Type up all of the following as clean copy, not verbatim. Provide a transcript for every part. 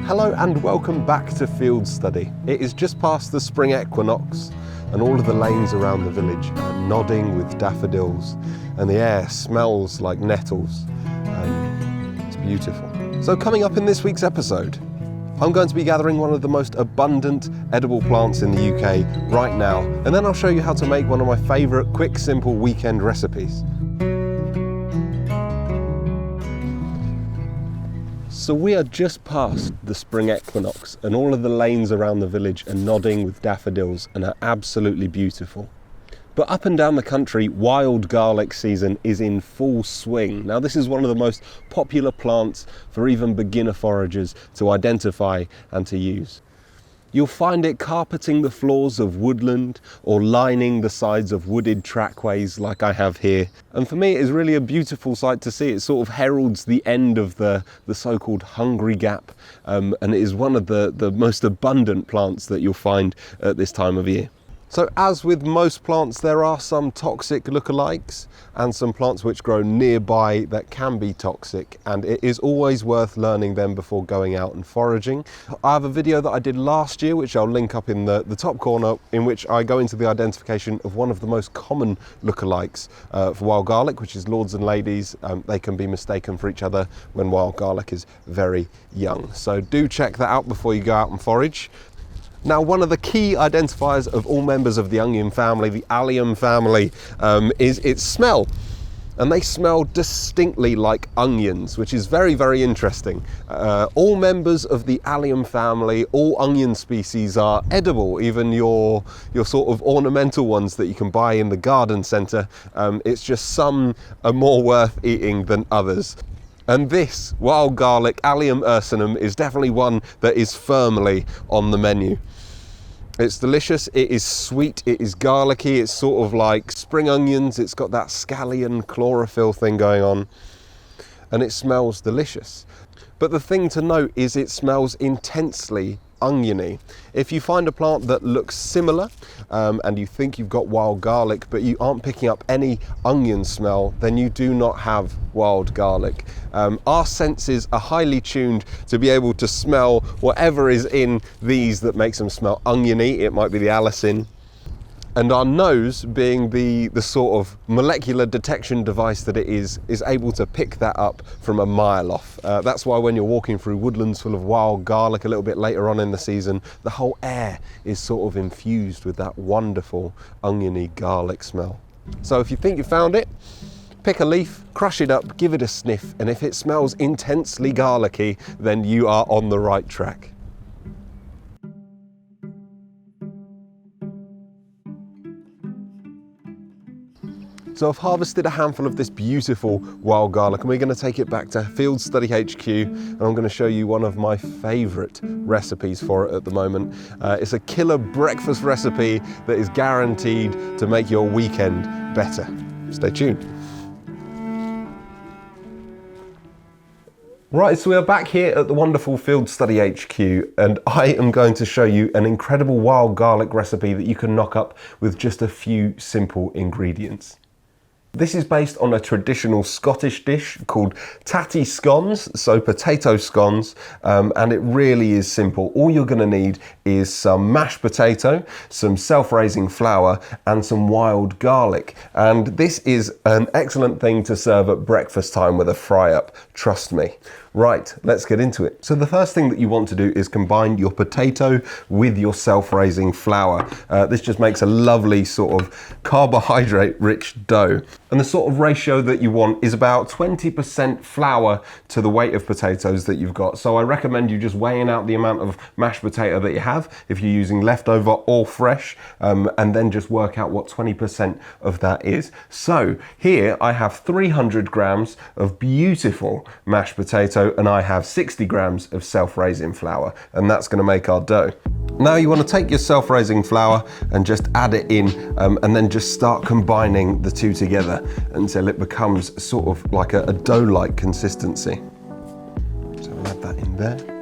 Hello and welcome back to Field Study. It is just past the spring equinox and all of the lanes around the village are nodding with daffodils and the air smells like nettles. It's beautiful. So coming up in this week's episode, I'm going to be gathering one of the most abundant edible plants in the UK right now, and then I'll show you how to make one of my favourite quick, simple weekend recipes. So we are just past the spring equinox and all of the lanes around the village are nodding with daffodils and are absolutely beautiful. But up and down the country, wild garlic season is in full swing. Now this is one of the most popular plants for even beginner foragers to identify and to use. You'll find it carpeting the floors of woodland or lining the sides of wooded trackways like I have here. And for me it is really a beautiful sight to see. It sort of heralds the end of the so-called hungry gap, and it is one of the most abundant plants that you'll find at this time of year. So as with most plants, there are some toxic lookalikes and some plants which grow nearby that can be toxic, and it is always worth learning them before going out and foraging. I have a video that I did last year, which I'll link up in the top corner, in which I go into the identification of one of the most common lookalikes for wild garlic, which is lords and ladies. They can be mistaken for each other when wild garlic is very young. So do check that out before you go out and forage. Now, one of the key identifiers of all members of the onion family, the allium family, is its smell. And they smell distinctly like onions, which is very, very interesting. All members of the allium family, all onion species are edible, even your sort of ornamental ones that you can buy in the garden centre. It's just some are more worth eating than others. And this wild garlic, allium ursinum, is definitely one that is firmly on the menu. It's delicious, it is sweet, it is garlicky, it's sort of like spring onions, it's got that scallion chlorophyll thing going on, and it smells delicious. But the thing to note is it smells intensely oniony. If you find a plant that looks similar and you think you've got wild garlic but you aren't picking up any onion smell, then you do not have wild garlic. Our senses are highly tuned to be able to smell whatever is in these that makes them smell oniony. It might be the allicin. And our nose, being the sort of molecular detection device that it is able to pick that up from a mile off. That's why when you're walking through woodlands full of wild garlic a little bit later on in the season, the whole air is sort of infused with that wonderful oniony garlic smell. So if you think you found it, pick a leaf, crush it up, give it a sniff, and if it smells intensely garlicky, then you are on the right track. So I've harvested a handful of this beautiful wild garlic and we're going to take it back to Field Study HQ and I'm going to show you one of my favourite recipes for it at the moment. It's a killer breakfast recipe that is guaranteed to make your weekend better. Stay tuned. Right, so we are back here at the wonderful Field Study HQ and I am going to show you an incredible wild garlic recipe that you can knock up with just a few simple ingredients. This is based on a traditional Scottish dish called tattie scones, so potato scones, and it really is simple. All you're going to need is some mashed potato, some self-raising flour, and some wild garlic. And this is an excellent thing to serve at breakfast time with a fry-up, trust me. Right, let's get into it. So the first thing that you want to do is combine your potato with your self-raising flour. This just makes a lovely sort of carbohydrate-rich dough. And the sort of ratio that you want is about 20% flour to the weight of potatoes that you've got. So I recommend you just weighing out the amount of mashed potato that you have, if you're using leftover or fresh, and then just work out what 20% of that is. So here I have 300 grams of beautiful mashed potato and I have 60 grams of self-raising flour, and that's going to make our dough. Now you want to take your self-raising flour and just add it in and then just start combining the two together until it becomes sort of like a dough-like consistency. So I'll add that in there.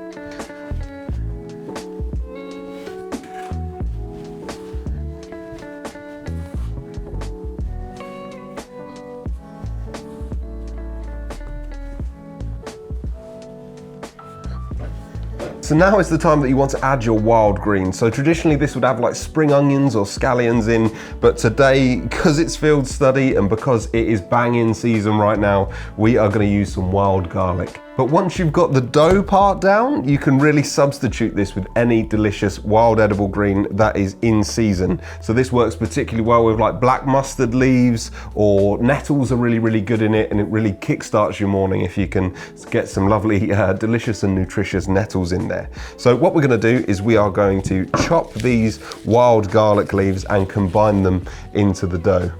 So now is the time that you want to add your wild greens. So traditionally this would have like spring onions or scallions in, but today, because it's field study and because it is bang-in season right now, we are going to use some wild garlic. But once you've got the dough part down, you can really substitute this with any delicious wild edible green that is in season. So this works particularly well with like black mustard leaves, or nettles are really, really good in it, and it really kickstarts your morning if you can get some lovely, delicious and nutritious nettles in there. So what we're going to do is we are going to chop these wild garlic leaves and combine them into the dough.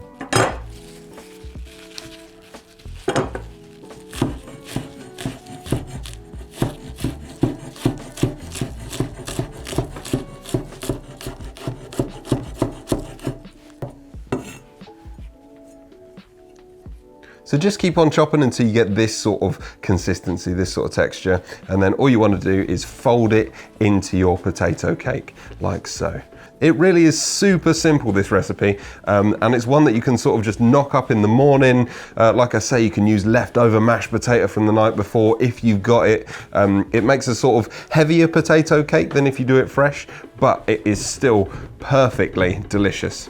So just keep on chopping until you get this sort of consistency, this sort of texture, and then all you want to do is fold it into your potato cake, like so. It really is super simple, this recipe, and it's one that you can sort of just knock up in the morning. Like I say, you can use leftover mashed potato from the night before if you've got it. It makes a sort of heavier potato cake than if you do it fresh, but it is still perfectly delicious.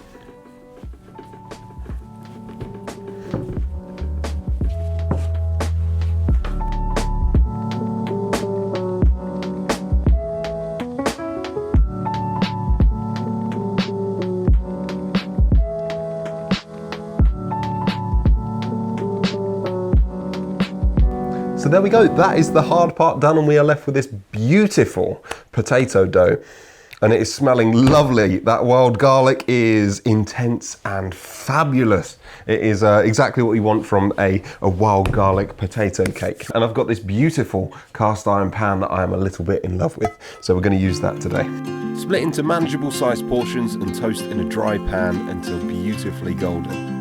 So there we go, that is the hard part done, and we are left with this beautiful potato dough. And it is smelling lovely. That wild garlic is intense and fabulous. It is exactly what you want from a wild garlic potato cake. And I've got this beautiful cast iron pan that I am a little bit in love with. So we're going to use that today. Split into manageable sized portions and toast in a dry pan until beautifully golden.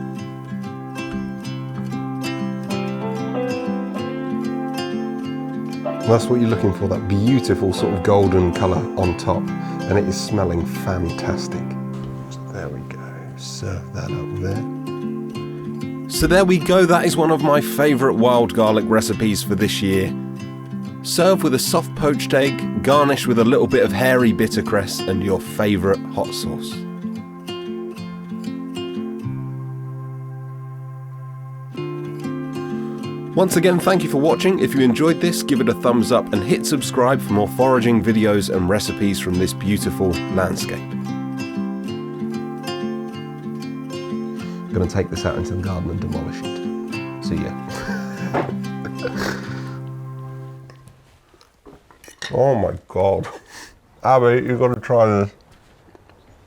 That's what you're looking for, that beautiful sort of golden colour on top, and it is smelling fantastic. So there we go, serve that up there. So there we go, that is one of my favourite wild garlic recipes for this year. Serve with a soft poached egg, garnish with a little bit of hairy bittercress and your favourite hot sauce. Once again, thank you for watching. If you enjoyed this, give it a thumbs up and hit subscribe for more foraging videos and recipes from this beautiful landscape. I'm going to take this out into the garden and demolish it. See ya. Oh my God. Abby, you've got to try this.